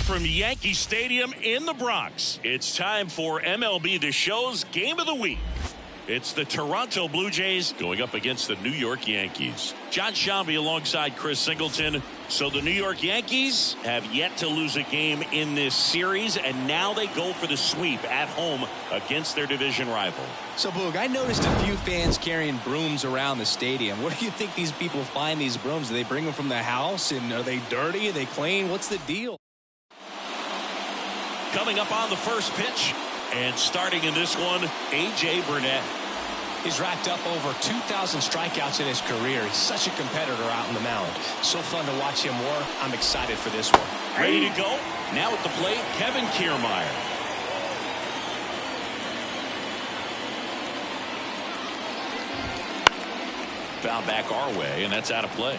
from Yankee Stadium in the Bronx. It's time for MLB The Show's Game of the Week. It's the Toronto Blue Jays going up against the New York Yankees. John Shambi alongside Chris Singleton. So the New York Yankees have yet to lose a game in this series, and now they go for the sweep at home against their division rival. So, Boog, I noticed a few fans carrying brooms around the stadium. Where do you think these people find these brooms? Do they bring them from the house? And are they dirty? Are they clean? What's the deal? Coming up on the first pitch, and starting in this one, A.J. Burnett. He's racked up over 2,000 strikeouts in his career. He's such a competitor out on the mound. So fun to watch him work. I'm excited for this one. Ready to go? Now at the plate, Kevin Kiermaier. Foul back our way, and that's out of play.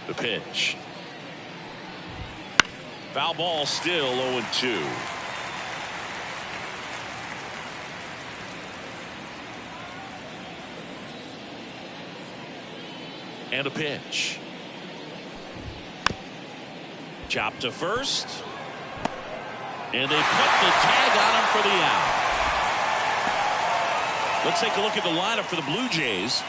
The pitch. Foul ball, still 0-2. And a pitch. Chop to first. And they put the tag on him for the out. Let's take a look at the lineup for the Blue Jays.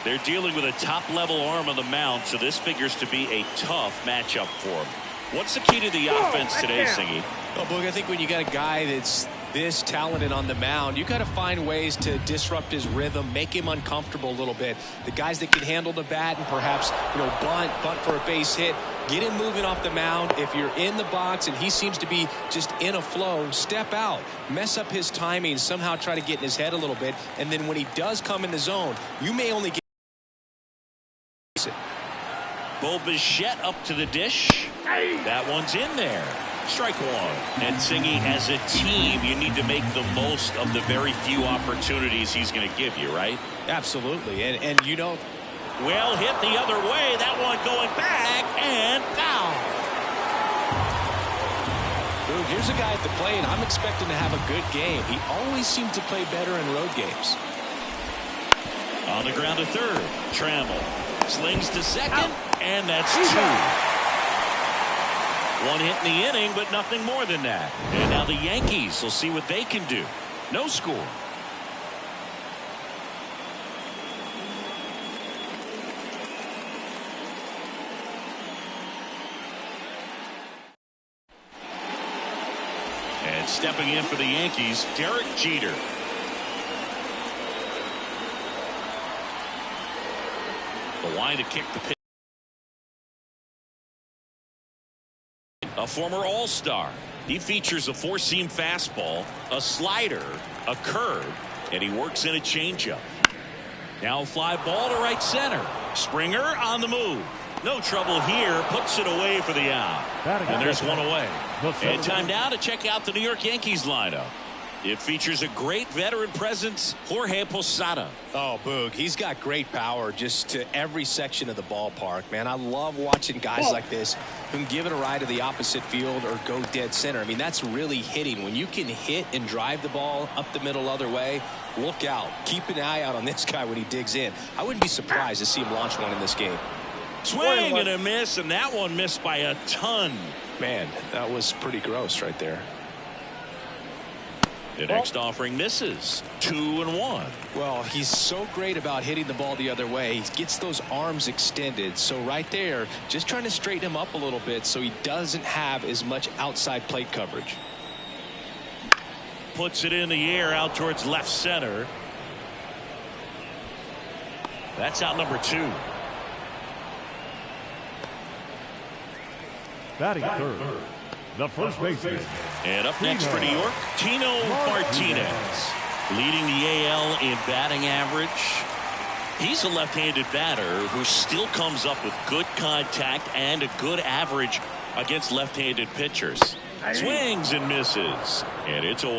They're dealing with a top-level arm on the mound, so this figures to be a tough matchup for them. What's the key to the offense today, Singy? Well, Boog, I think when you got a guy that's this talented on the mound, you got to find ways to disrupt his rhythm, make him uncomfortable a little bit. The guys that can handle the bat and perhaps, bunt for a base hit, get him moving off the mound. If you're in the box and he seems to be just in a flow, step out, mess up his timing, somehow try to get in his head a little bit, and then when he does come in the zone, you may only get it. Bo Bichette up to the dish. That one's in there. Strike one. And Singy, as a team, you need to make the most of the very few opportunities he's going to give you, right? Absolutely. And well hit the other way. That one going back and foul. Dude, here's a guy at the plate. I'm expecting to have a good game. He always seems to play better in road games. On the ground to third. Trammell slings to second, and that's two. One hit in the inning, but nothing more than that. And now the Yankees will see what they can do. No score. And stepping in for the Yankees, Derek Jeter. The line to kick the pitch. A former all-star. He features a four-seam fastball, a slider, a curve, and he works in a changeup. Now a fly ball to right center. Springer on the move. No trouble here. Puts it away for the out. And there's one away. And time now to check out the New York Yankees lineup. It features a great veteran presence, Jorge Posada. Oh, Boog, he's got great power just to every section of the ballpark, man. I love watching guys like this who can give it a ride to the opposite field or go dead center. I mean, that's really hitting. When you can hit and drive the ball up the middle other way, look out. Keep an eye out on this guy when he digs in. I wouldn't be surprised to see him launch one in this game. Swing and a miss, and that one missed by a ton. Man, that was pretty gross right there. The next offering misses. 2-1. Well, he's so great about hitting the ball the other way. He gets those arms extended. So right there, just trying to straighten him up a little bit so he doesn't have as much outside plate coverage. Puts it in the air out towards left center. That's out number 2. Batting third, the first baseman. And up next for New York, Tino Martinez. Leading the AL in batting average. He's a left-handed batter who still comes up with good contact and a good average against left-handed pitchers. Swings and misses. And it's 0-1.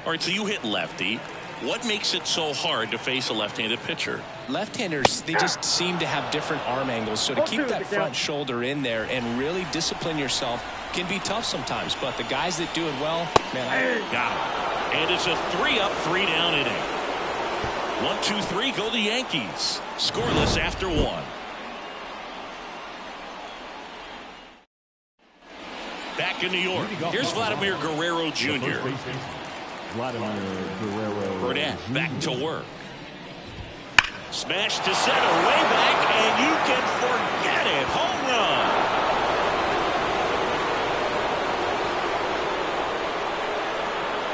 All right, so you hit lefty. What makes it so hard to face a left-handed pitcher? Left-handers, they just seem to have different arm angles. So to keep that front shoulder in there and really discipline yourself can be tough sometimes. But the guys that do it well, man, got it. And it's a 3-up, 3-down inning. 1, 2, 3, go the Yankees. Scoreless after 1. Back in New York, here's Vladimir Guerrero Jr. Vladimir Guerrero. Burnett back to work. Smash to center, way back, and you can forget it. Home run.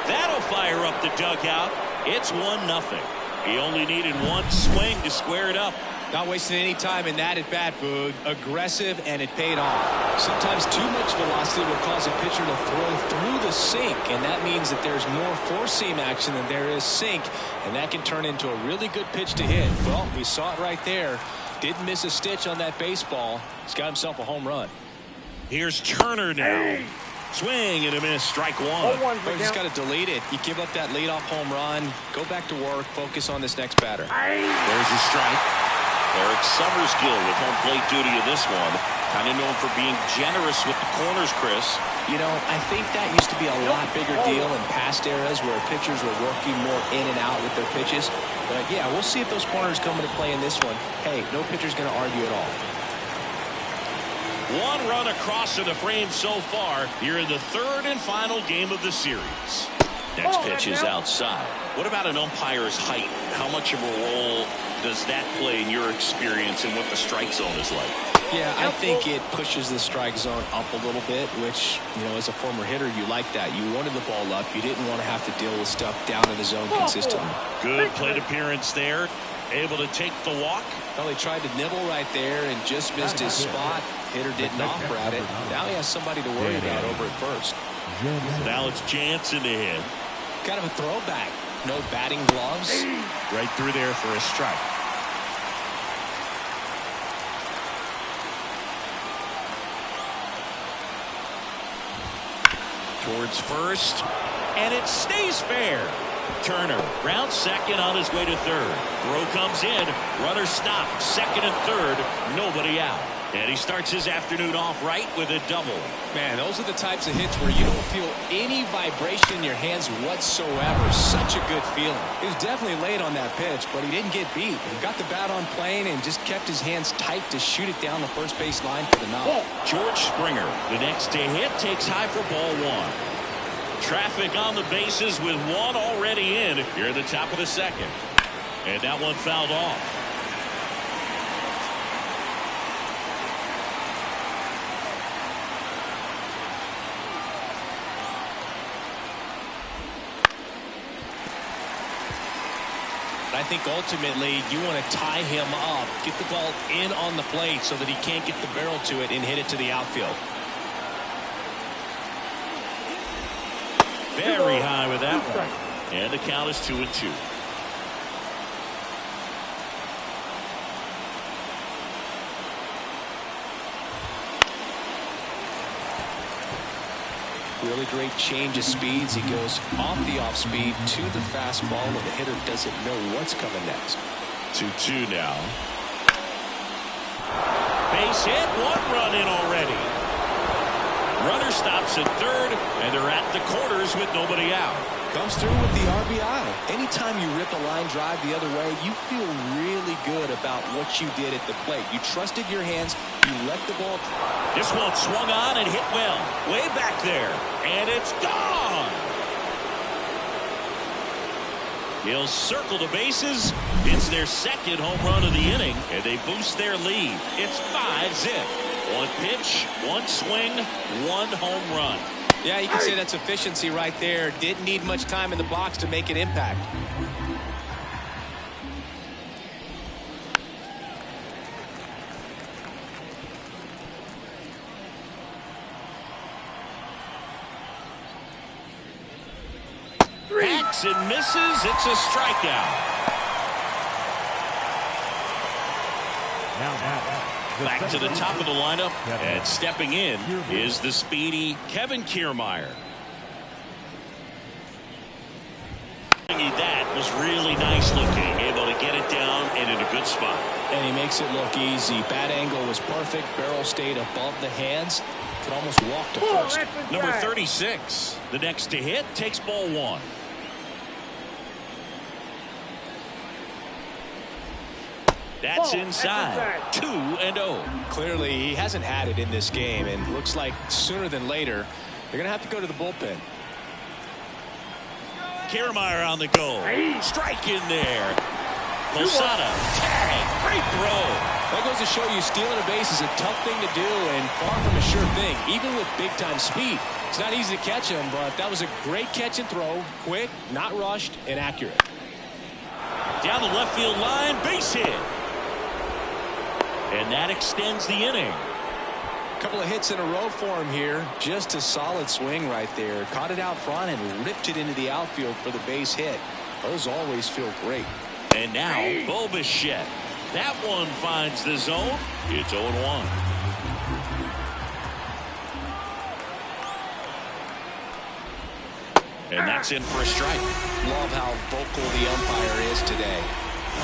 That'll fire up the dugout. It's 1-0. He only needed one swing to square it up. Not wasting any time in that at bat, Boog. Aggressive, and it paid off. Sometimes too much velocity will cause a pitcher to throw through the sink, and that means that there's more four-seam action than there is sink, and that can turn into a really good pitch to hit. Well, we saw it right there. Didn't miss a stitch on that baseball. He's got himself a home run. Here's Turner now. Swing and a miss, strike one. But you just got to delete it. You give up that leadoff home run, go back to work, focus on this next batter. There's your strike. Eric Summerskill with home plate duty in this one. Kind of known for being generous with the corners, Chris. You know, I think that used to be a lot bigger deal in past eras where pitchers were working more in and out with their pitches. But yeah, we'll see if those corners come into play in this one. Hey, no pitcher's going to argue at all. One run across in the frame so far here in the third and final game of the series. Next pitch is outside. What about an umpire's height? How much of a role does that play in your experience and what the strike zone is like? Yeah, I think it pushes the strike zone up a little bit, which, you know, as a former hitter, you like that. You wanted the ball up. You didn't want to have to deal with stuff down in the zone consistently. Good plate appearance there. Able to take the walk. Well, he tried to nibble right there and just missed his spot. Hitter didn't offer at it. Now he has somebody to worry about over at first. Now it's Jansen to hit. Kind of a throwback. No batting gloves. Right through there for a strike. Towards first, and it stays fair. Turner round second on his way to third. Throw comes in. Runner stopped. Second and third. Nobody out. And he starts his afternoon off right with a double. Man, those are the types of hits where you don't feel any vibration in your hands whatsoever. Such a good feeling. He was definitely late on that pitch, but he didn't get beat. He got the bat on plane and just kept his hands tight to shoot it down the first base line for the knock. George Springer, the next to hit, takes high for ball one. Traffic on the bases with one already in here at the top of the second. And that one fouled off. I think ultimately you want to tie him up, get the ball in on the plate so that he can't get the barrel to it and hit it to the outfield. Very high with that one. And the count is 2-2. Really great change of speeds. He goes off the off speed to the fastball, and the hitter doesn't know what's coming next. 2-2 now. Base hit, one run in already. Runner stops at third, and they're at the corners with nobody out. Comes through with the RBI. Anytime you rip a line drive the other way, you feel really good about what you did at the plate. You trusted your hands. You let the ball. This one swung on and hit well. Way back there. And it's gone. He'll circle the bases. It's their second home run of the inning, and they boost their lead. It's 5-zip. One pitch, one swing, one home run. Yeah, you can say that's efficiency right there. Didn't need much time in the box to make an impact. Hacks and misses. It's a strikeout. Back to the top of the lineup, and stepping in is the speedy Kevin Kiermaier. That was really nice looking, able to get it down and in a good spot. And he makes it look easy. Bat angle was perfect. Barrel stayed above the hands. Could almost walk to first. Number 36, the next to hit, takes ball one. That's inside. 2-0. Clearly, he hasn't had it in this game, and looks like sooner than later, they're going to have to go to the bullpen. Kiermaier on the go. Strike in there. Posada. Tag. Great throw. That goes to show you stealing a base is a tough thing to do and far from a sure thing, even with big-time speed. It's not easy to catch him, but that was a great catch and throw. Quick, not rushed, and accurate. Down the left field line. Base hit. And that extends the inning. A couple of hits in a row for him here. Just a solid swing right there. Caught it out front and ripped it into the outfield for the base hit. Those always feel great. And now Bo Bichette. That one finds the zone. It's 0-1. And that's in for a strike. Love how vocal the umpire is today.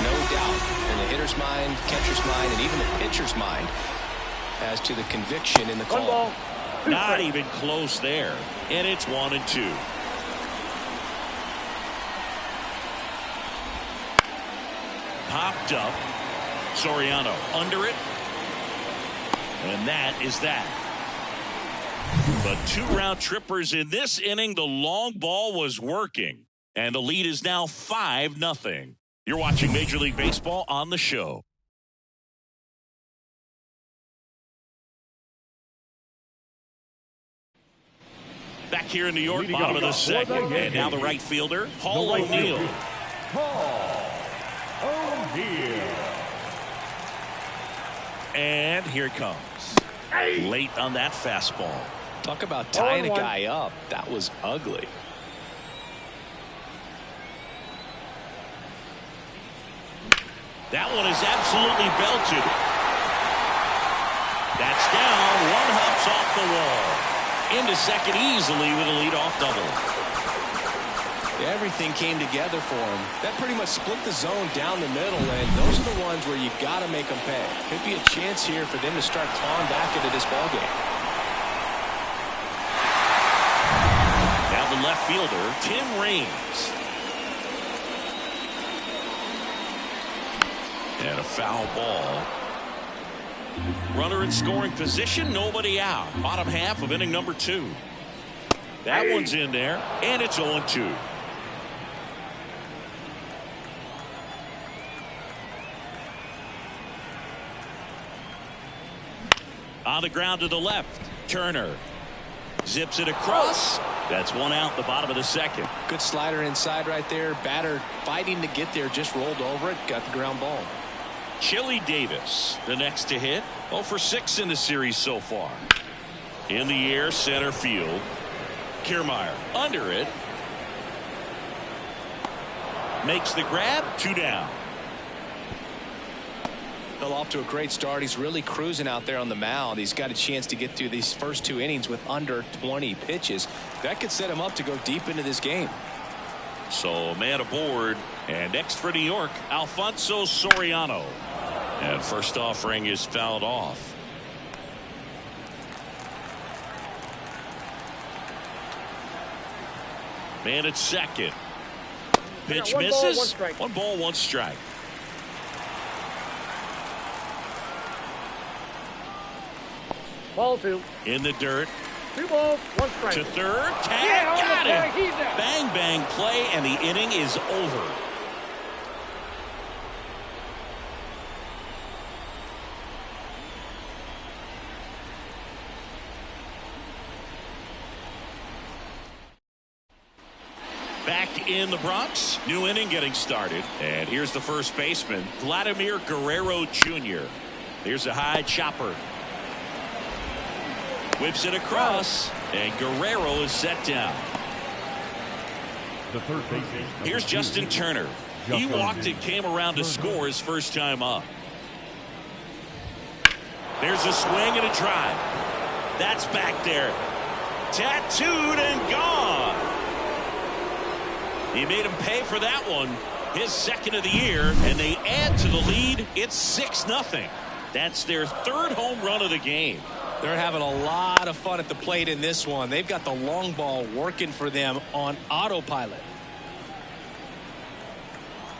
No doubt in the hitter's mind, catcher's mind, and even the pitcher's mind as to the conviction in the call. Not even close there. And it's 1-2. Popped up. Soriano under it. And that is that. But 2 round trippers in this inning. The long ball was working. And the lead is now 5-0. You're watching Major League Baseball on the show. Back here in New York, bottom of the second. And now the right fielder, Paul O'Neill. And here it comes. Late on that fastball. Talk about tying a guy up. That was ugly. That one is absolutely belted. That's down. One hops off the wall. Into second easily with a leadoff double. Everything came together for him. That pretty much split the zone down the middle, and those are the ones where you got to make them pay. Could be a chance here for them to start clawing back into this ballgame. Now the left fielder, Tim Raines. And a foul ball. Runner in scoring position, nobody out. Bottom half of inning number 2. That one's in there, and it's 0-2. On the ground to the left, Turner zips it across. That's one out, the bottom of the second. Good slider inside right there. Batter fighting to get there, just rolled over it, got the ground ball. Chili Davis, the next to hit. 0 for 6 in the series so far. In the air, center field. Kiermaier under it. Makes the grab, 2 down. Well, off to a great start. He's really cruising out there on the mound. He's got a chance to get through these first 2 innings with under 20 pitches. That could set him up to go deep into this game. So man aboard, and next for New York, Alfonso Soriano. And first offering is fouled off. Man at second. Pitch misses. 1 ball, 1 strike. Ball 2. In the dirt. 2 balls, 1 strike. To third. Tag. Got it. Bang, bang play, and the inning is over. Back in the Bronx, new inning getting started. And here's the first baseman, Vladimir Guerrero Jr. Here's a high chopper. Whips it across, and Guerrero is set down. The third baseman. Here's Justin Turner. He walked and came around to score his first time up. There's a swing and a drive. That's back there. Tattooed and gone. He made him pay for that one. His second of the year, and they add to the lead. It's 6-0. That's their 3rd home run of the game. They're having a lot of fun at the plate in this one. They've got the long ball working for them on autopilot.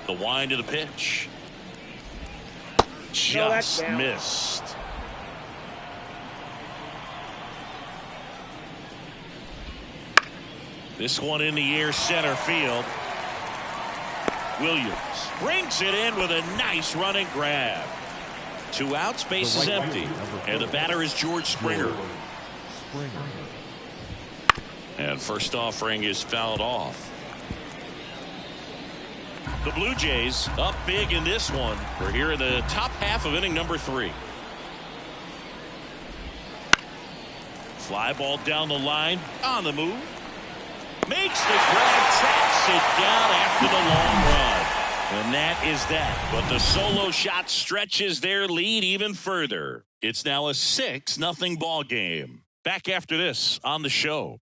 The wind of the pitch. just missed. This one in the air, center field. Williams brings it in with a nice running grab. 2 outs, base is empty. And the batter is George Springer. And first offering is fouled off. The Blue Jays up big in this one. We're here in the top half of inning number 3. Fly ball down the line, on the move. Makes the grab, tracks it down after the long run. And that is that. But the solo shot stretches their lead even further. It's now a 6-0 ball game. Back after this on the show.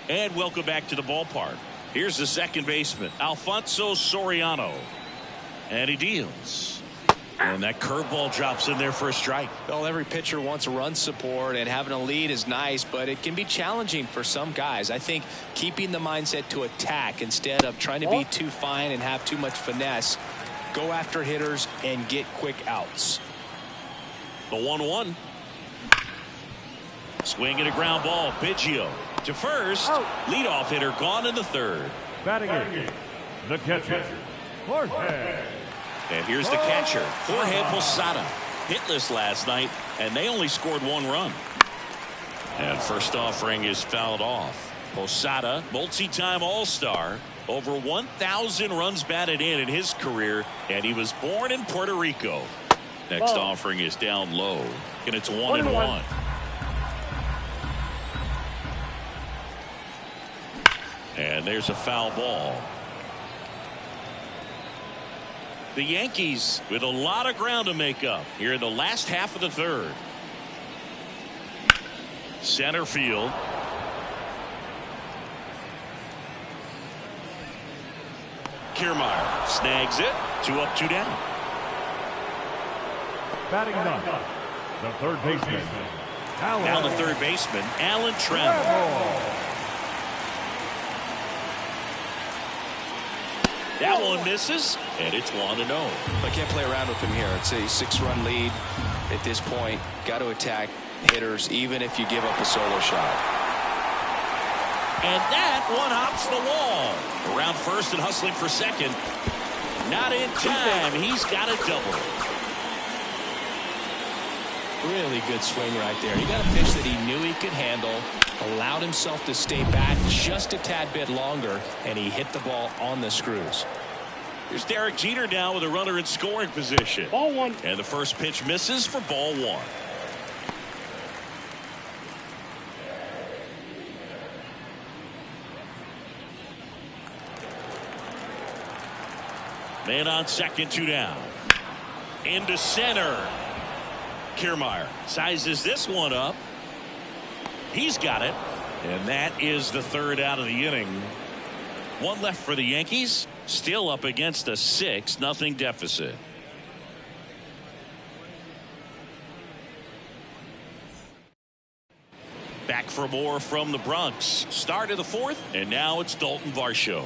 And welcome back to the ballpark. Here's the second baseman, Alfonso Soriano. And he deals. And that curveball drops in there for a strike. Well, every pitcher wants run support, and having a lead is nice, but it can be challenging for some guys. I think keeping the mindset to attack instead of trying to be too fine and have too much finesse. Go after hitters and get quick outs. The 1-1. Swing and a ground ball. Biggio to first. Leadoff hitter gone in the third. Batting in, the catcher, Jorge. And here's the catcher, Jorge Posada. Hitless last night, and they only scored 1 run. And first offering is fouled off. Posada, multi-time All-Star, over 1,000 runs batted in his career, and he was born in Puerto Rico. Next offering is down low, and it's 1-1. And there's a foul ball. The Yankees with a lot of ground to make up here in the last half of the third. Center field. Kiermaier snags it. 2 up, 2 down. Batting ninth, the third baseman, Now the third baseman, Alan Trammell. That one misses, and it's 1-0. I can't play around with him here. It's a 6-run lead at this point. Got to attack hitters, even if you give up a solo shot. And that one hops the wall. Around first and hustling for second. Not in time. He's got a double. Really good swing right there. He got a pitch that he knew he could handle, allowed himself to stay back just a tad bit longer, and he hit the ball on the screws. Here's Derek Jeter now with a runner in scoring position. Ball 1. And the first pitch misses for ball 1. Man on second, 2 down. Into center. Kiermaier sizes this one up. He's got it. And that is the third out of the inning. 1 left for the Yankees. Still up against a 6-0 deficit. Back for more from the Bronx. Start of the 4th, and now it's Dalton Varsho.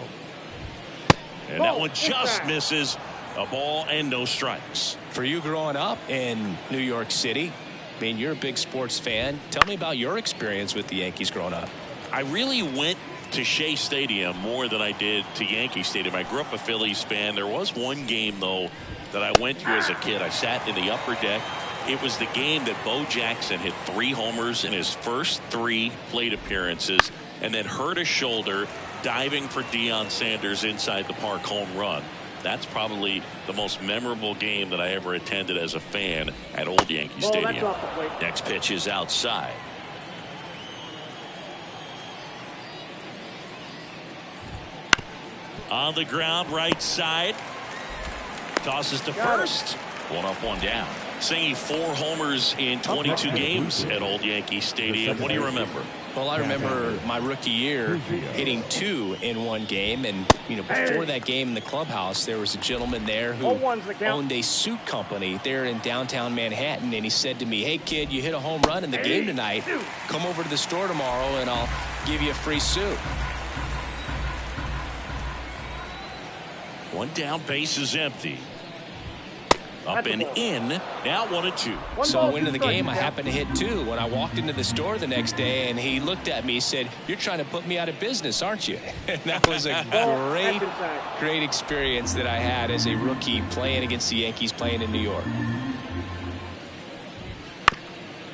And that one just misses. A ball and no strikes. For you growing up in New York City, I mean, you're a big sports fan. Tell me about your experience with the Yankees growing up. I really went to Shea Stadium more than I did to Yankee Stadium. I grew up a Phillies fan. There was one game, though, that I went to as a kid. I sat in the upper deck. It was the game that Bo Jackson hit 3 homers in his first 3 plate appearances and then hurt a shoulder diving for Deion Sanders inside the park home run. That's probably the most memorable game that I ever attended as a fan at Old Yankee Stadium. Next pitch is outside. On the ground, right side. Tosses to first. 1 up, 1 down. Saying 4 homers in 22 games at Old Yankee Stadium. What do you remember? Well, I remember my rookie year hitting 2 in 1 game, and before that game in the clubhouse, there was a gentleman there who owned a suit company there in downtown Manhattan, and he said to me, "Hey kid, you hit a home run in the game tonight. Come over to the store tomorrow, and I'll give you a free suit." 1 down, base is empty. Up and in. Now 1-2. So winning the game, I happened to hit 2 when I walked into the store the next day, and he looked at me and said, "You're trying to put me out of business, aren't you?" And that was a great experience that I had as a rookie playing against the Yankees, playing in New York.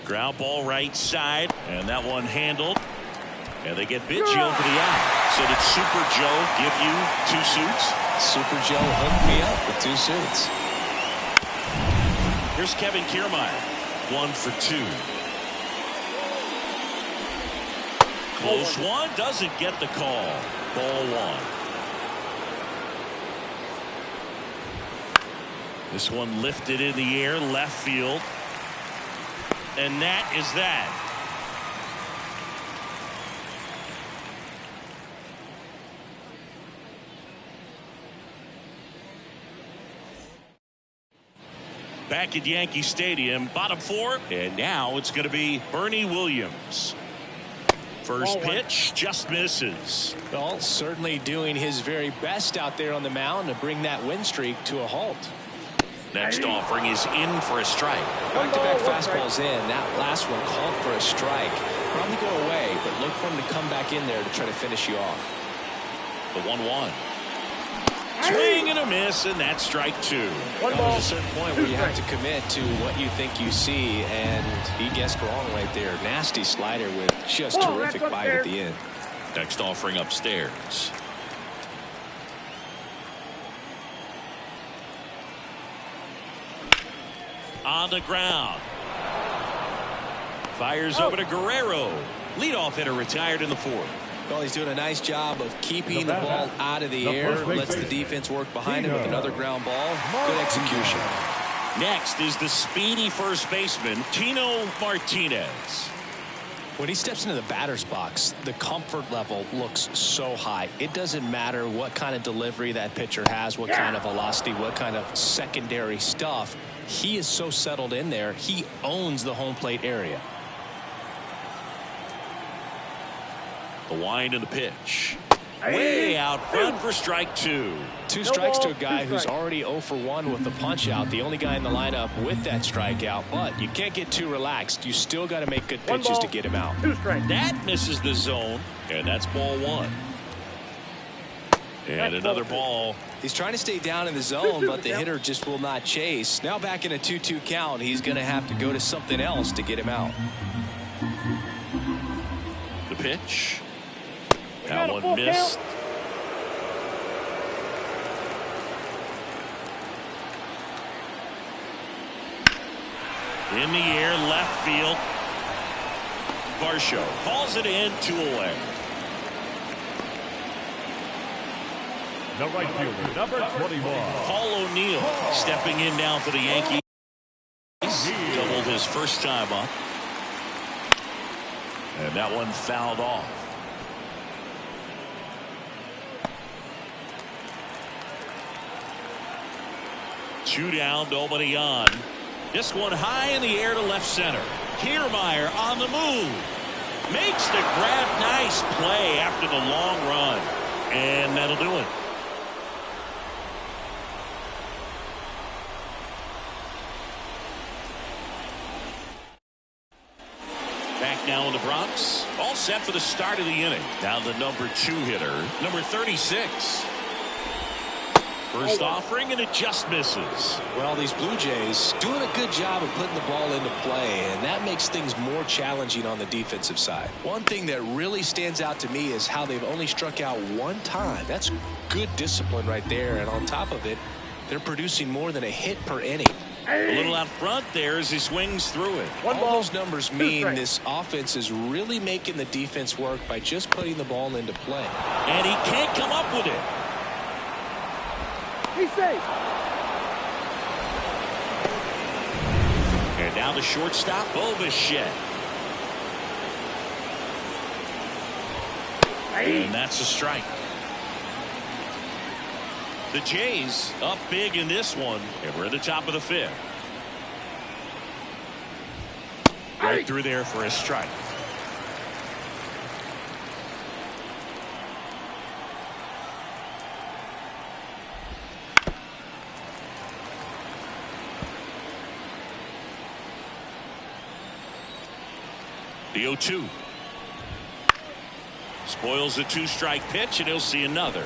Ground ball right side, and that one handled. And they get Biggio for the out. So did Super Joe give you 2 suits? Super Joe hooked me up with 2 suits. Here's Kevin Kiermaier, 1 for 2. Close one, doesn't get the call. Ball 1. This one lifted in the air, left field. And that is that. Back at Yankee Stadium, bottom 4, and now it's going to be Bernie Williams. First pitch just misses. Well, certainly doing his very best out there on the mound to bring that win streak to a halt. Next offering is in for a strike. Back-to-back fastballs in. That last one called for a strike. Probably go away, but look for him to come back in there to try to finish you off. The 1-1. Swing and a miss, and that's strike 2. There's a certain point where you have to commit to what you think you see, and he guessed wrong right there. Nasty slider with just terrific bite at the end. Next offering upstairs. On the ground. Fires over to Guerrero. Leadoff hitter retired in the 4th. Well, he's doing a nice job of keeping the ball out of the air. Lets the defense work behind him with another ground ball. Good execution. Next is the speedy first baseman, Tino Martinez. When he steps into the batter's box, the comfort level looks so high. It doesn't matter what kind of delivery that pitcher has, what kind of velocity, what kind of secondary stuff. He is so settled in there. He owns the home plate area. The wind and the pitch. Way out front for strike 2. 2 strikes to a guy who's already 0 for 1 with the punch out. The only guy in the lineup with that strikeout, but you can't get too relaxed. You still got to make good pitches to get him out. That misses the zone, and that's ball 1. And another ball. He's trying to stay down in the zone, but the hitter just will not chase. Now back in a 2-2 count, he's going to have to go to something else to get him out. The pitch. That one missed. In the air, left field. Varsho hauls it in, 2 away. The right fielder, number 21. Paul O'Neill stepping in now for the Yankees. Doubled his first time up. And that one fouled off. Two down, nobody on. This one high in the air to left center. Kiermaier on the move. Makes the grab. Nice play after the long run. And that'll do it. Back now in the Bronx. All set for the start of the inning. Down the number 2 hitter, number 36. First offering, and it just misses. Well, these Blue Jays doing a good job of putting the ball into play, and that makes things more challenging on the defensive side. One thing that really stands out to me is how they've only struck out 1 time. That's good discipline right there, and on top of it, they're producing more than a hit per inning. A little out front there as he swings through it. All those numbers mean this offense is really making the defense work by just putting the ball into play. And he can't come up with it. He's safe. And now the shortstop, Bichette. And that's a strike. The Jays up big in this one, and we're at the top of the 5th. Right through there for a strike. The 0-2. Spoils the 2-strike pitch, and he'll see another.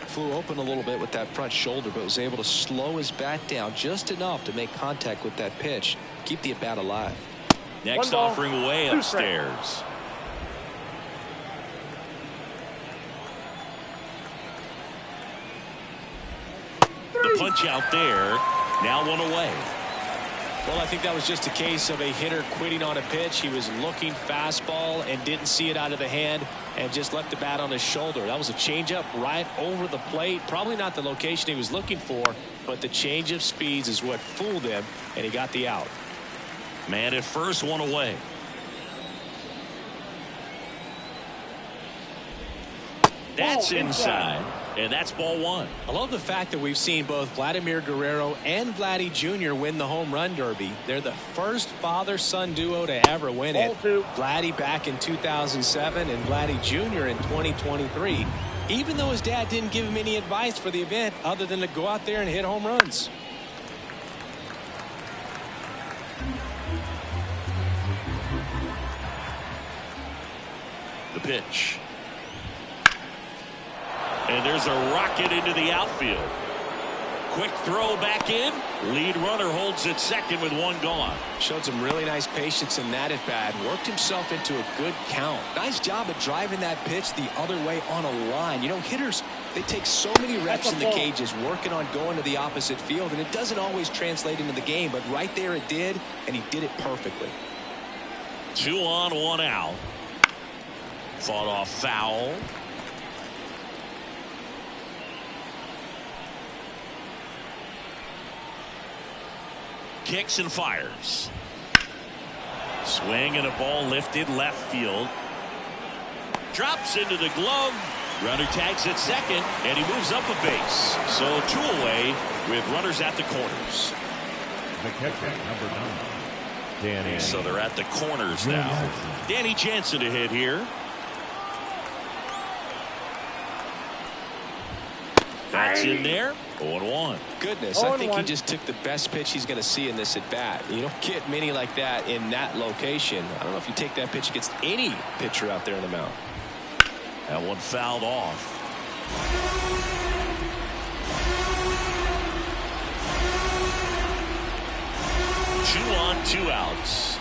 Flew open a little bit with that front shoulder, but was able to slow his bat down just enough to make contact with that pitch. Keep the at-bat alive. Next offering away upstairs. The punch out there. Now 1 away. Well, I think that was just a case of a hitter quitting on a pitch. He was looking fastball and didn't see it out of the hand and just left the bat on his shoulder. That was a changeup right over the plate. Probably not the location he was looking for, but the change of speeds is what fooled him, and he got the out. Man at first, 1 away. That's inside, and that's ball 1. I love the fact that we've seen both Vladimir Guerrero and Vladdy Jr. win the home run derby. They're the first father-son duo to ever win it. Vladdy back in 2007 and Vladdy Jr. in 2023. Even though his dad didn't give him any advice for the event other than to go out there and hit home runs. The pitch. And there's a rocket into the outfield. Quick throw back in. Lead runner holds at second with 1 gone. Showed some really nice patience in that at bat. Worked himself into a good count. Nice job of driving that pitch the other way on a line. You know, hitters, they take so many reps in the cages working on going to the opposite field, and it doesn't always translate into the game, but right there it did, and he did it perfectly. 2 on, 1 out. Fought off foul. Kicks and fires. Swing and a ball lifted left field. Drops into the glove. Runner tags at second, and he moves up a base. So 2 away with runners at the corners. The catcher, number 9, Danny. So they're at the corners now. Danny Jansen to hit here. That's in there. 0-1. Goodness, I think he just took the best pitch he's going to see in this at bat. You don't get many like that in that location. I don't know if you take that pitch against any pitcher out there in the mound. That one fouled off. 2 on, 2 outs.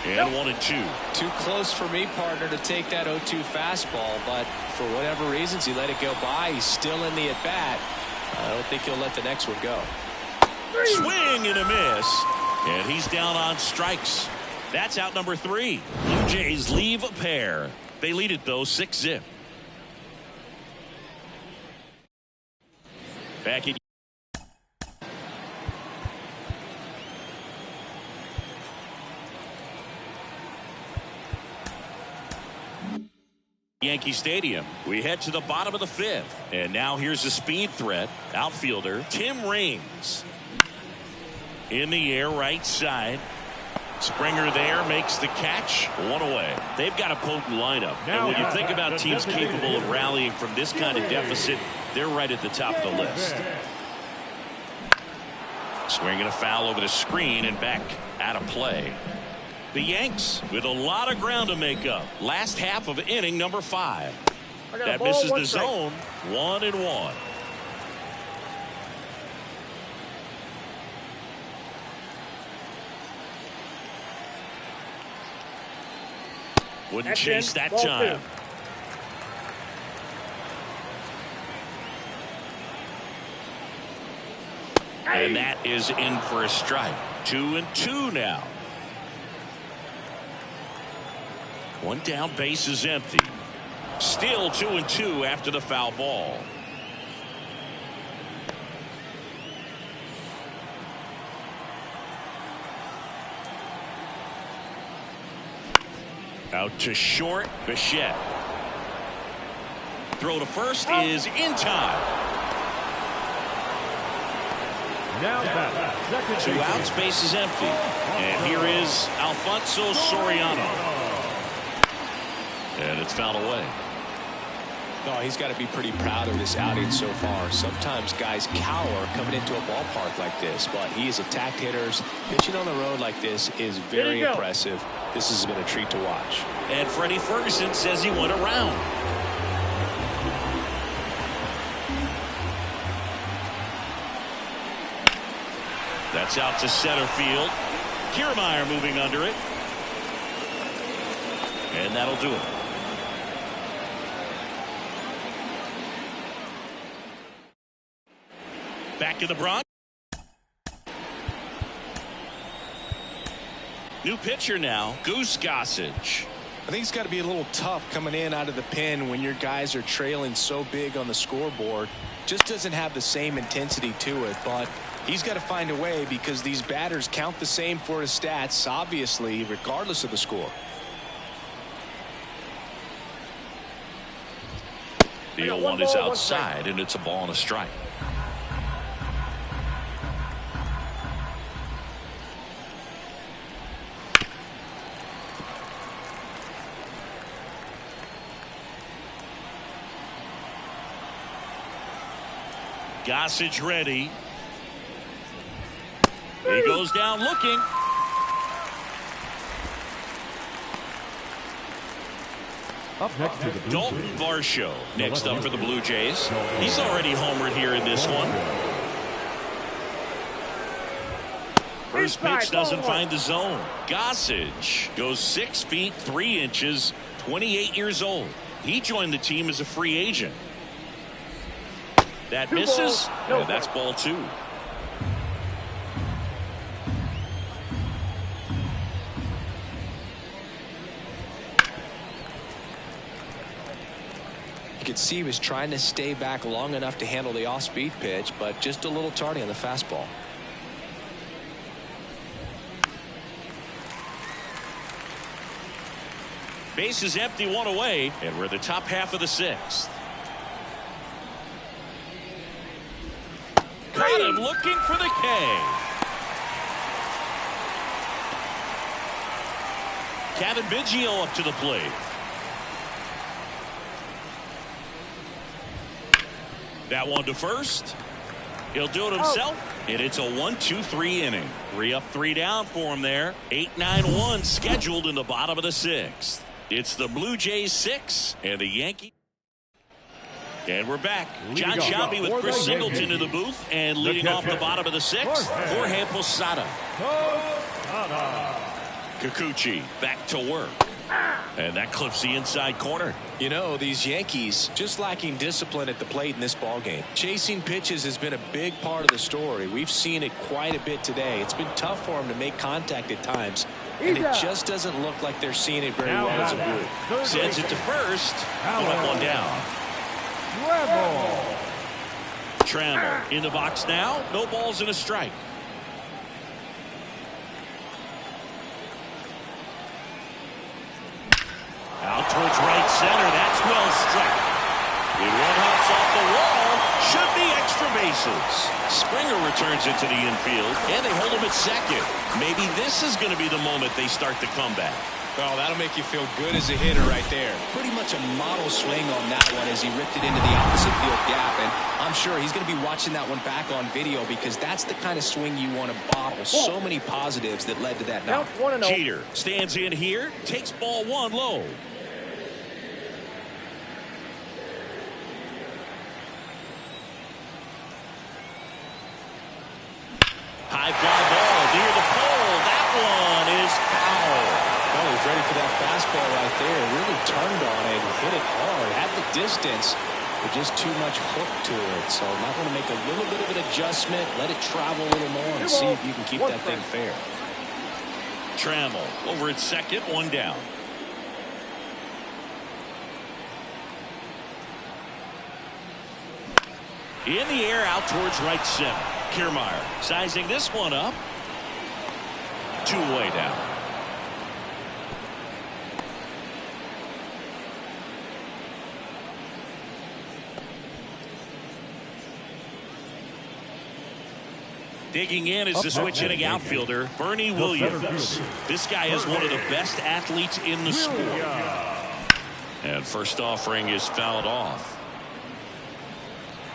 And 1 and 2. Too close for me, partner, to take that 0-2 fastball, but for whatever reasons he let it go by. He's still in the at bat. I don't think he'll let the next one go. Swing and a miss, and he's down on strikes. That's out number 3. Blue Jays leave a pair. They lead it though 6-0. Back in. Yankee Stadium. We head to the bottom of the 5th, and now here's a speed threat. Outfielder Tim Raines in the air, right side. Springer there makes the catch. 1 away. They've got a potent lineup, and when you think about teams capable of rallying from this kind of deficit, they're right at the top of the list. Swinging a foul over the screen and back out of play. The Yanks with a lot of ground to make up. Last half of inning number 5. That misses the zone. 1-1. Wouldn't chase that time. And that is in for a strike. 2-2 now. 1 down, base is empty. Still 2-2 after the foul ball. Out to short, Bichette. Throw to first is in time. Now back. 2 outs, base is empty. And here is Alfonso Soriano. And it's fouled away. Oh, he's got to be pretty proud of this outing so far. Sometimes guys cower coming into a ballpark like this, but he has attacked hitters. Pitching on the road like this is very impressive. This has been a treat to watch. And Freddie Ferguson says he went around. That's out to center field. Kiermaier moving under it. And that'll do it. Back in the Bronx. New pitcher now, Goose Gossage. I think it's got to be a little tough coming in out of the pen when your guys are trailing so big on the scoreboard. Just doesn't have the same intensity to it, but he's got to find a way because these batters count the same for his stats, obviously, regardless of the score. The 0-1 is outside, and it's a ball and a strike. Gossage ready. He goes down looking. Up next to the Blue Dalton Jays. Varsho next up for the Blue Jays. He's already homered here in this one. First pitch doesn't find the zone. Gossage goes 6 feet 3 inches, 28 years old. He joined the team as a free agent. That misses. And that's ball 2. You could see he was trying to stay back long enough to handle the off-speed pitch, but just a little tardy on the fastball. Base is empty, 1 away, and we're the top half of the 6th. Got him looking for the K. Kevin Biggio up to the plate. That one to first. He'll do it himself. And it's a 1-2-3 inning. 3 up, 3 down for him there. 8-9-1 scheduled in the bottom of the 6th. It's the Blue Jays 6 and the Yankees. And we're back. John Shelby with Chris Singleton in the booth. And leading off the bottom of the 6th, Jorge Posada. Kikuchi back to work. And that clips the inside corner. You know, these Yankees just lacking discipline at the plate in this ballgame. Chasing pitches has been a big part of the story. We've seen it quite a bit today. It's been tough for them to make contact at times. And it just doesn't look like they're seeing it very well as a group. Sends it to first. Put up, 1 down. Trammell in the box now. No balls and a strike. Out towards right center. That's well struck. The one hops off the wall. Should be extra bases. Springer returns into the infield, and they hold him at second. Maybe this is going to be the moment they start the comeback. Oh, that'll make you feel good as a hitter right there. Pretty much a model swing on that one as he ripped it into the opposite field gap. And I'm sure he's going to be watching that one back on video because that's the kind of swing you want to bottle. So many positives that led to that knock. Jeter stands in here, takes ball 1 low. High fly ball near the pole. That one is foul. Well, he's ready for that fastball right there. Really turned on it, hit it hard, had the distance, but just too much hook to it. So might want to make a little bit of an adjustment, let it travel a little more, and see if you can keep that thing fair. Trammell over at second, 1 down. In the air out towards right center. Kiermaier sizing this one up. 2 away down. Digging in is the switch hitting outfielder, Bernie Williams. This guy is one of the best athletes in the sport. And first offering is fouled off.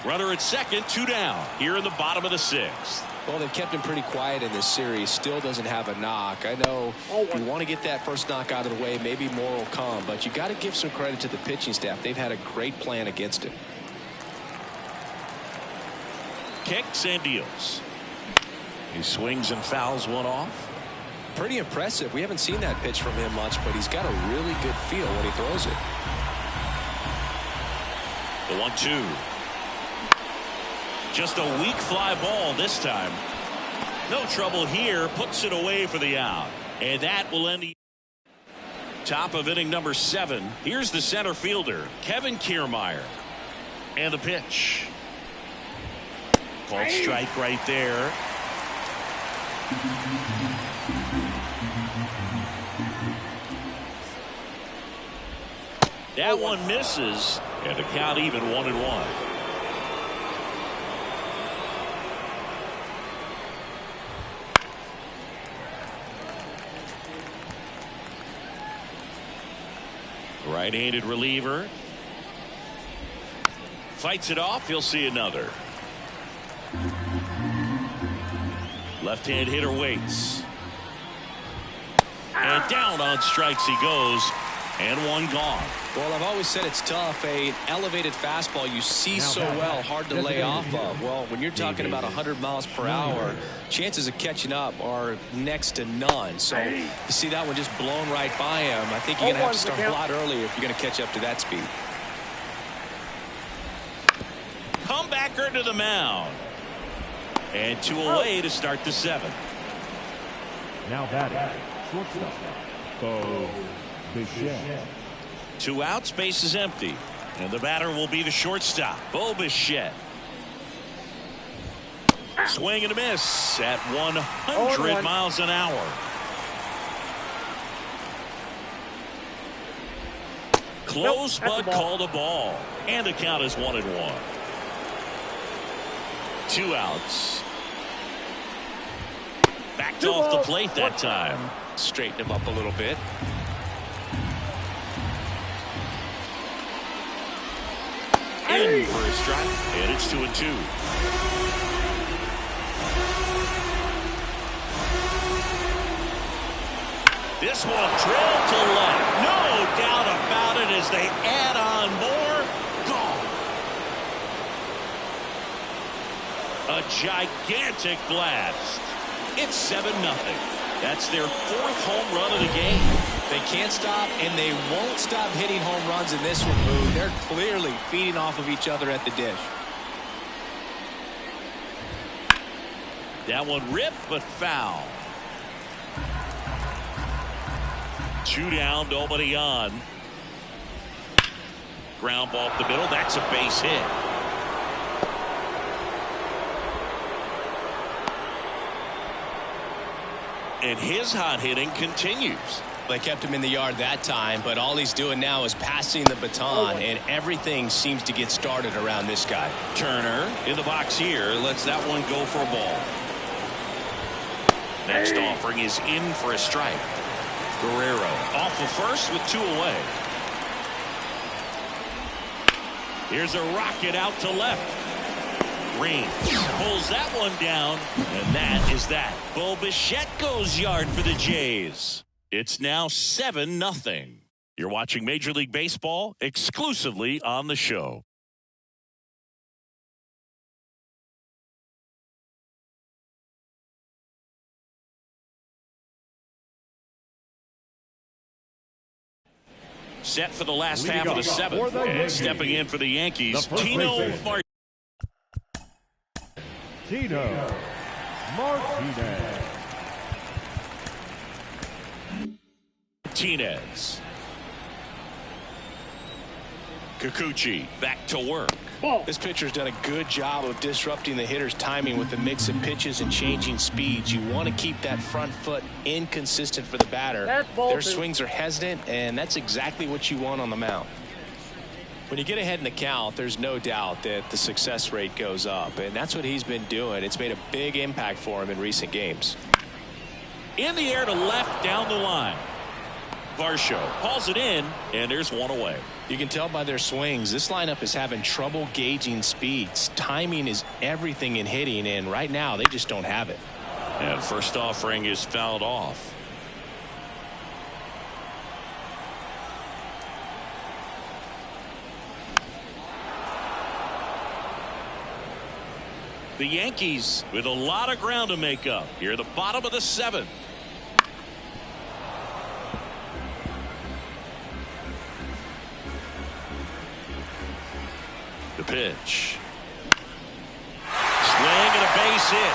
Runner at second, 2 down here in the bottom of the 6th. Well, they've kept him pretty quiet in this series. Still doesn't have a knock. I know you want to get that first knock out of the way. Maybe more will come, but you got to give some credit to the pitching staff. They've had a great plan against him. Kicks and deals. He swings and fouls one off. Pretty impressive. We haven't seen that pitch from him much, but he's got a really good feel when he throws it. The 1-2. Just a weak fly ball this time. No trouble here. Puts it away for the out. And that will end the top of inning number 7. Here's the center fielder, Kevin Kiermaier. And the pitch. Called strike right there. That one misses. And the count even 1-1. Right-handed reliever. Fights it off. He'll see another. Left-hand hitter waits. And down on strikes he goes. And one gone. Well, I've always said it's tough. An elevated fastball you see so well, hard to lay off of. Well, when you're talking about 100 miles per hour, chances of catching up are next to none. So you see that one just blown right by him. I think you're going to have to start a lot earlier if you're going to catch up to that speed. Comebacker to the mound. And 2 away to start the 7th. Now batting, shortstop, Bo Bichette. 2 outs, base is empty. And the batter will be the shortstop, Bo Bichette. Swing and a miss at 100 miles an hour. Close, but called a ball. And the count is 1-1. 2 outs. Backed off the plate that time. Straighten him up a little bit. In for a strike, and it's 2-2. This one drilled to left. No doubt about it as they add on more. Gone. A gigantic blast. It's 7-0. That's their 4th home run of the game. They can't stop, and they won't stop hitting home runs in this one, Boo. They're clearly feeding off of each other at the dish. That one ripped, but foul. 2 down, nobody on. Ground ball up the middle. That's a base hit. And his hot hitting continues. They kept him in the yard that time, but all he's doing now is passing the baton, and everything seems to get started around this guy. Turner in the box here lets that one go for a ball. Next offering is in for a strike. Guerrero off of first with 2 away. Here's a rocket out to left. Green pulls that one down, and that is that. Bo Bichette goes yard for the Jays. It's now 7-0. You're watching Major League Baseball exclusively on the show. Set for the last half of the 7th. And stepping in for the Yankees, Tino Martinez. Tino Martinez. Martinez. Kikuchi back to work. This pitcher's done a good job of disrupting the hitter's timing with the mix of pitches and changing speeds. You want to keep that front foot inconsistent for the batter. Their swings are hesitant, and that's exactly what you want on the mound. When you get ahead in the count, there's no doubt that the success rate goes up, and that's what he's been doing. It's made a big impact for him in recent games. In the air to left down the line. Varsho hauls it in, and there's 1 away. You can tell by their swings, this lineup is having trouble gauging speeds. Timing is everything in hitting, and right now they just don't have it. And first offering is fouled off. The Yankees with a lot of ground to make up here at the bottom of the 7th. The pitch. Swing and a base hit.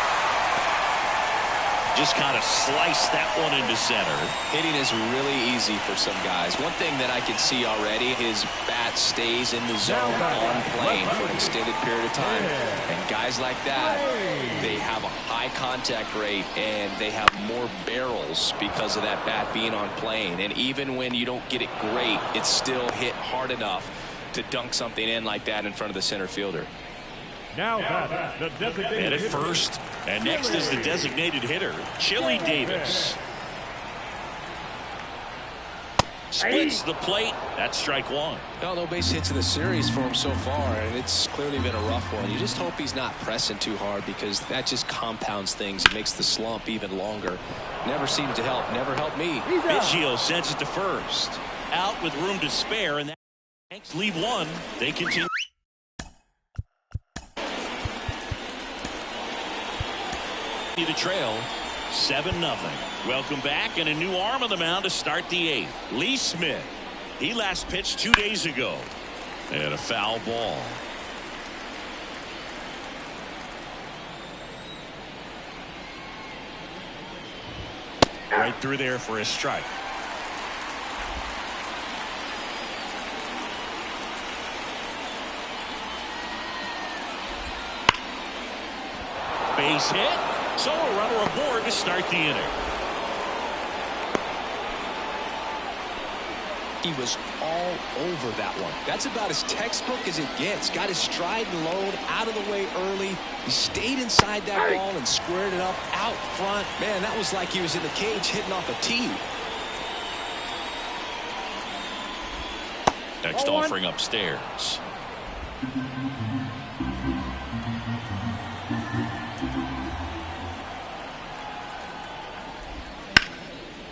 Just kind of sliced that one into center. Hitting is really easy for some guys. One thing that I can see already, his bat stays in the zone on plane for an extended period of time. And guys like that, they have a high contact rate and they have more barrels because of that bat being on plane. And even when you don't get it great, it's still hit hard enough to dunk something in like that in front of the center fielder. Now the designated And at hitter. first, and next is the designated hitter, Chili Davis. Splits the plate. That's strike one. Well, no base hits in the series for him so far, and it's clearly been a rough one. You just hope he's not pressing too hard because that just compounds things. It makes the slump even longer. Never seemed to help. Never helped me. Biggio sends it to first. Out with room to spare, and the Yanks leave one. They continue. To trail 7-0. Welcome back, and a new arm on the mound to start the 8th. Lee Smith. He last pitched 2 days ago. And a foul ball. Right through there for a strike. Base hit. So a runner aboard to start the inning. He was all over that one. That's about as textbook as it gets. Got his stride and load out of the way early. He stayed inside that ball and squared it up out front. Man, that was like he was in the cage hitting off a tee. Next offering upstairs.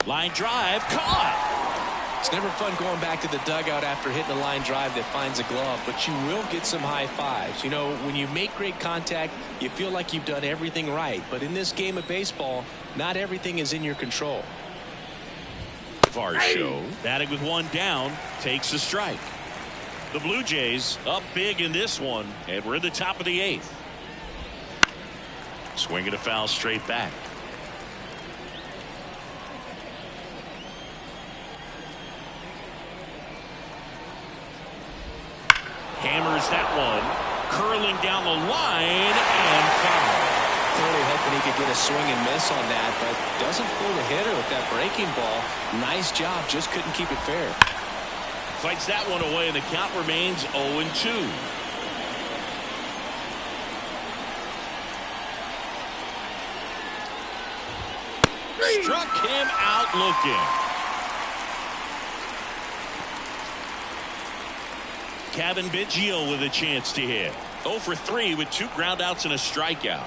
Line drive caught. It's never fun going back to the dugout after hitting a line drive that finds a glove, but you will get some high fives. You know, when you make great contact, you feel like you've done everything right. But in this game of baseball, not everything is in your control. Show batting with one down, takes a strike. The Blue Jays up big in this one, and we're in the top of the 8th. Swinging a foul straight back. Hammers that one, curling down the line, and foul. Clearly hoping he could get a swing and miss on that, but doesn't fool the hitter with that breaking ball. Nice job, just couldn't keep it fair. Fights that one away, and the count remains 0-2. Struck him out looking. Kevin Biggio with a chance to hit. 0 for 3 with 2 groundouts and a strikeout.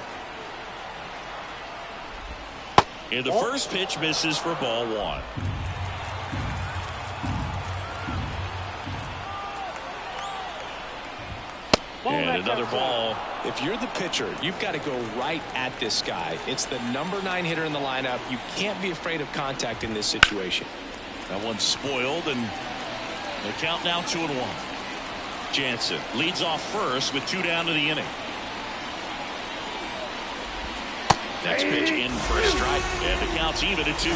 And the first pitch misses for ball 1. And another ball. If you're the pitcher, you've got to go right at this guy. It's the number 9 hitter in the lineup. You can't be afraid of contact in this situation. That one's spoiled, and the count now 2-1. Jansen leads off first with 2 down to the inning. Next pitch in for a strike, and the count's even at 2.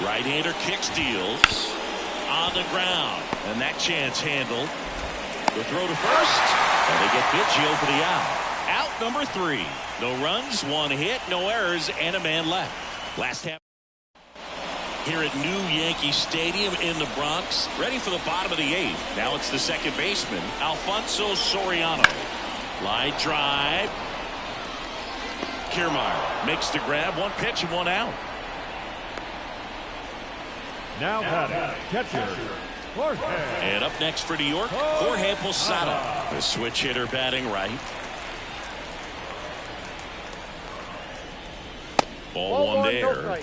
Right-hander kick steals on the ground, and that chance handled. The throw to first, and they get Biggio for the out. Out number 3. No runs, 1 hit, no errors, and a man left. Last half. here at New Yankee Stadium in the Bronx. Ready for the bottom of the 8th. Now it's the second baseman, Alfonso Soriano. Line drive. Kiermaier makes the grab. One pitch and one out. Now batting, catcher, Jorge. And up next for New York, Jorge Posada. The switch hitter batting right. Ball one there.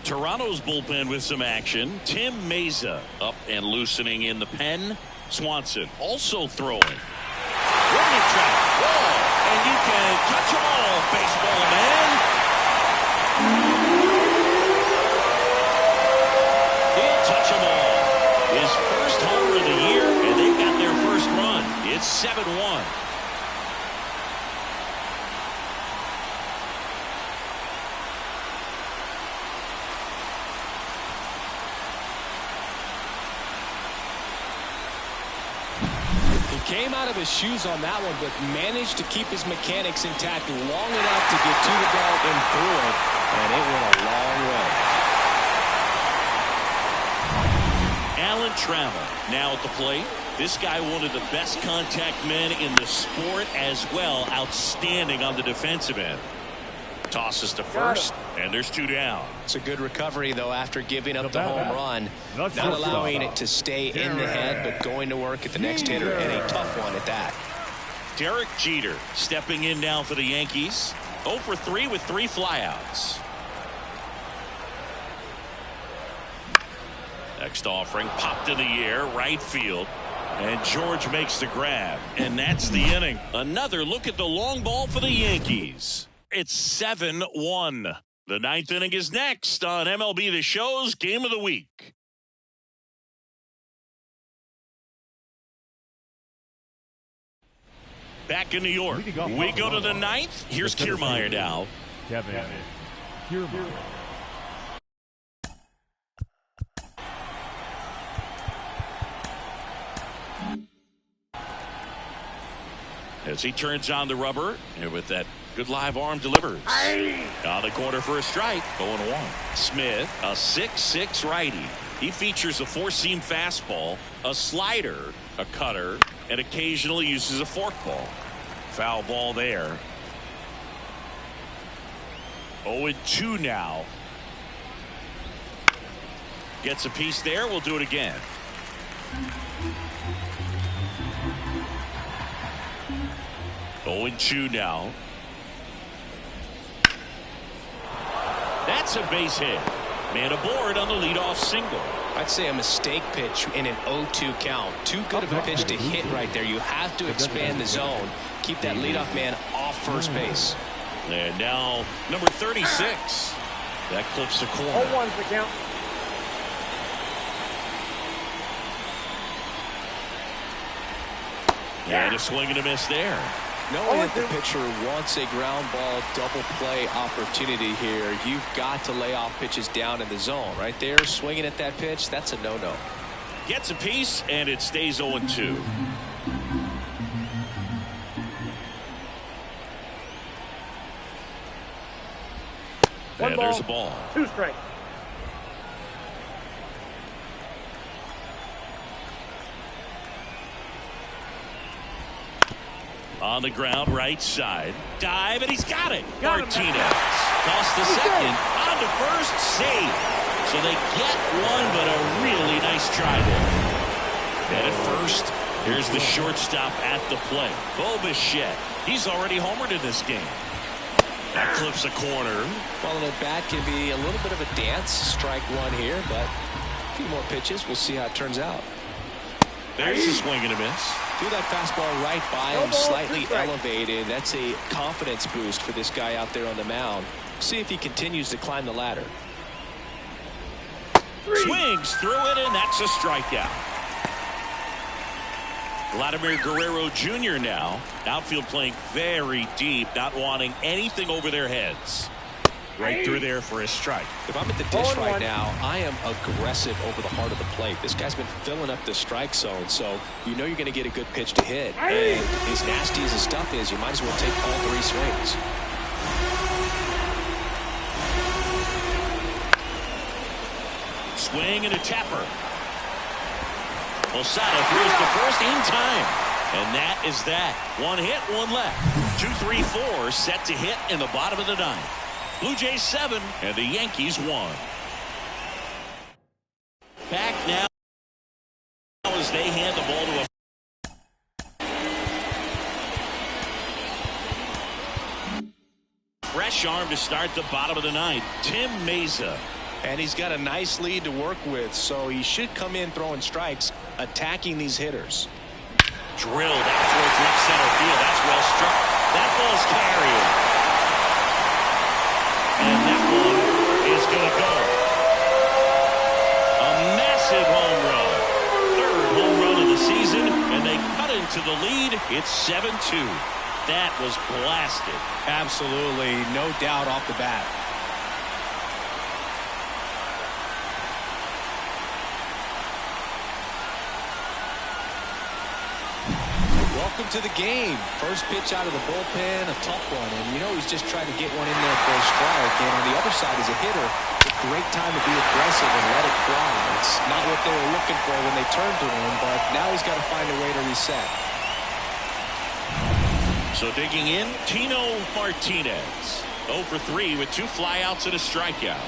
Toronto's bullpen with some action. Tim Meza up and loosening in the pen. Swanson also throwing. Warning track. Whoa. And you can touch them all, baseball man. He'll touch them all. His first homer of the year, and they've got their first run. It's 7-1. Came out of his shoes on that one, but managed to keep his mechanics intact long enough to get to the ball and through it, and it went a long way. Alan Trammell now at the plate. This guy, one of the best contact men in the sport as well. Outstanding on the defensive end. Tosses to first, and there's 2 down. It's a good recovery, though, after giving up the home run. Not allowing it to stay in the head, but going to work at the next hitter, and a tough one at that. Derek Jeter stepping in now for the Yankees. 0 for 3 with 3 flyouts. Next offering popped in the air, right field. And George makes the grab. And that's the inning. Another look at the long ball for the Yankees. It's 7-1. The 9th inning is next on MLB The Show's Game of the Week. Back in New York, we go to the 9th. Here's Kiermaier now. Kevin Kiermaier. As he turns on the rubber, and with that good live arm delivers. On the corner for a strike, 0-1. Smith, a 6'6" righty. He features a 4-seam fastball, a slider, a cutter, and occasionally uses a forkball. Foul ball there. 0-2 now. Gets a piece there. We'll do it again. Oh, 2 now. That's a base hit. Man aboard on the leadoff single. I'd say a mistake pitch in an 0-2 count. Too good of a pitch to hit right there. You have to expand the zone. Keep that leadoff man off first base. And now number 36. That clips the corner. 0-1's the count. And a swing and a miss there. Knowing that the pitcher wants a ground ball double play opportunity here, you've got to lay off pitches down in the zone. Right there, swinging at that pitch, that's a no-no. Gets a piece, and it stays 0-2. And there's a ball. 2 strikes. On the ground, right side. Dive, and he's got it. Martinez. Toss the second. On to first. Save. So they get one, but a really nice try there. And at first, here's the shortstop at the plate. Bo Bichette. He's already homered in this game. That clips a corner. Well, an at-bat can be a little bit of a dance. Strike one here, but a few more pitches. We'll see how it turns out. There's a swing and a miss. Threw that fastball right by him, slightly elevated. That's a confidence boost for this guy out there on the mound. See if he continues to climb the ladder. Swings through it, and that's a strikeout. Vladimir Guerrero Jr. now. Outfield playing very deep, not wanting anything over their heads. Right through there for a strike. If I'm at the dish right now, I am aggressive over the heart of the plate. This guy's been filling up the strike zone, so you know you're going to get a good pitch to hit. And as nasty as his stuff is, you might as well take all 3 swings. swing and a tapper. Losada throws to first in time. And that is that. One hit, one left. 2-3-4 set to hit in the bottom of the ninth. Blue Jays 7 and the Yankees 1. Back now as they hand the ball to a fresh arm to start the bottom of the ninth. Tim Meza. And he's got a nice lead to work with, so he should come in throwing strikes, attacking these hitters. Drilled out towards left center field. That's well struck. That ball's carried. And that one is going to go. A massive home run. Third home run of the season, and they cut into the lead. It's 7-2. That was blasted. Absolutely, no doubt off the bat. Welcome to the game. First pitch out of the bullpen, a tough one. And you know he's just trying to get one in there for a strike. And on the other side is a hitter. It's a great time to be aggressive and let it fly. It's not what they were looking for when they turned to him, but now he's got to find a way to reset. So digging in, Tino Martinez. 0 for 3 with 2 flyouts and a strikeout.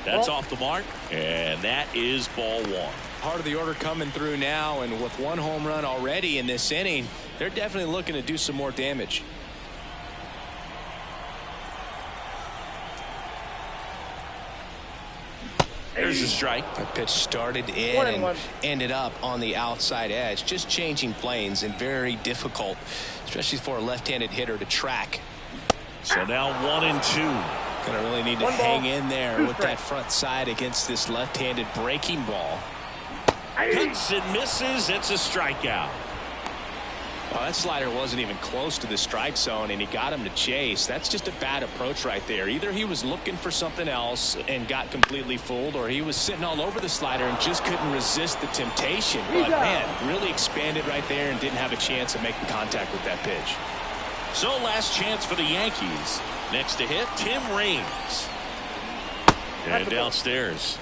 That's off the mark, and that is ball 1. Part of the order coming through now, and with 1 home run already in this inning, they're definitely looking to do some more damage. There's a strike. That pitch started in and ended up on the outside edge. Just changing planes and very difficult, especially for a left-handed hitter to track. So now 1-2. Gonna really need to hang in there with that front side against this left-handed breaking ball. Cuts and misses. It's a strikeout. Well, that slider wasn't even close to the strike zone, and he got him to chase. That's just a bad approach right there. Either he was looking for something else and got completely fooled, or he was sitting all over the slider and just couldn't resist the temptation. But, man, really expanded right there and didn't have a chance of making contact with that pitch. So last chance for the Yankees. Next to hit, Tim Raines. And downstairs.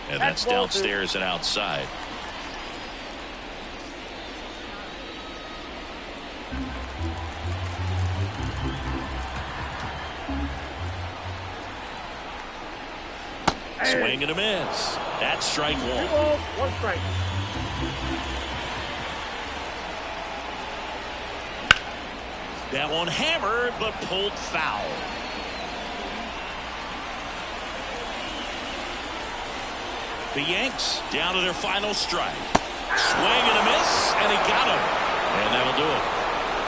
And that's downstairs and outside. Swing and a miss. That's strike 1. 2 balls, 1 strike. That one hammered but pulled foul. The Yanks down to their final strike. Swing and a miss, and he got him. And that'll do it.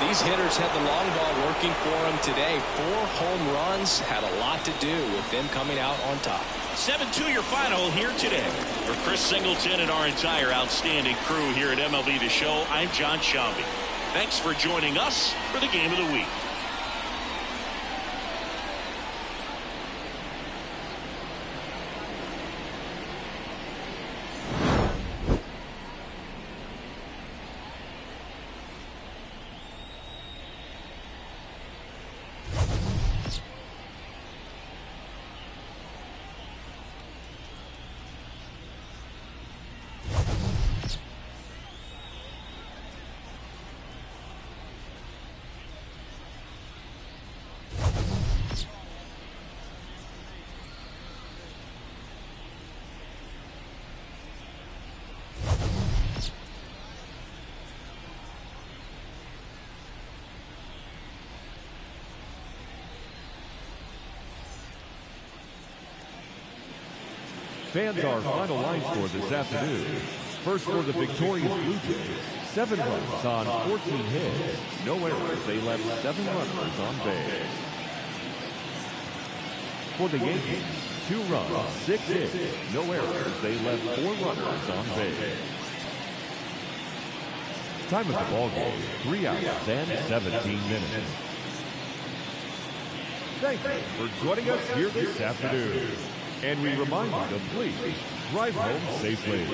These hitters had the long ball working for them today. 4 home runs had a lot to do with them coming out on top. 7-2 your final here today. For Chris Singleton and our entire outstanding crew here at MLB The Show, I'm John Shambi. Thanks for joining us for the Game of the Week. Fans, our final line score this afternoon. First for the victorious Blue Jays, 7 runs on 14 hits. No errors. They left 7 runners on base. For the Yankees, 2 runs, 6 hits. No errors. They left 4 runners on base. Time of the ball game, 3 hours and 17 minutes. Thank you for joining us here this afternoon. And we remind you to please drive home safely.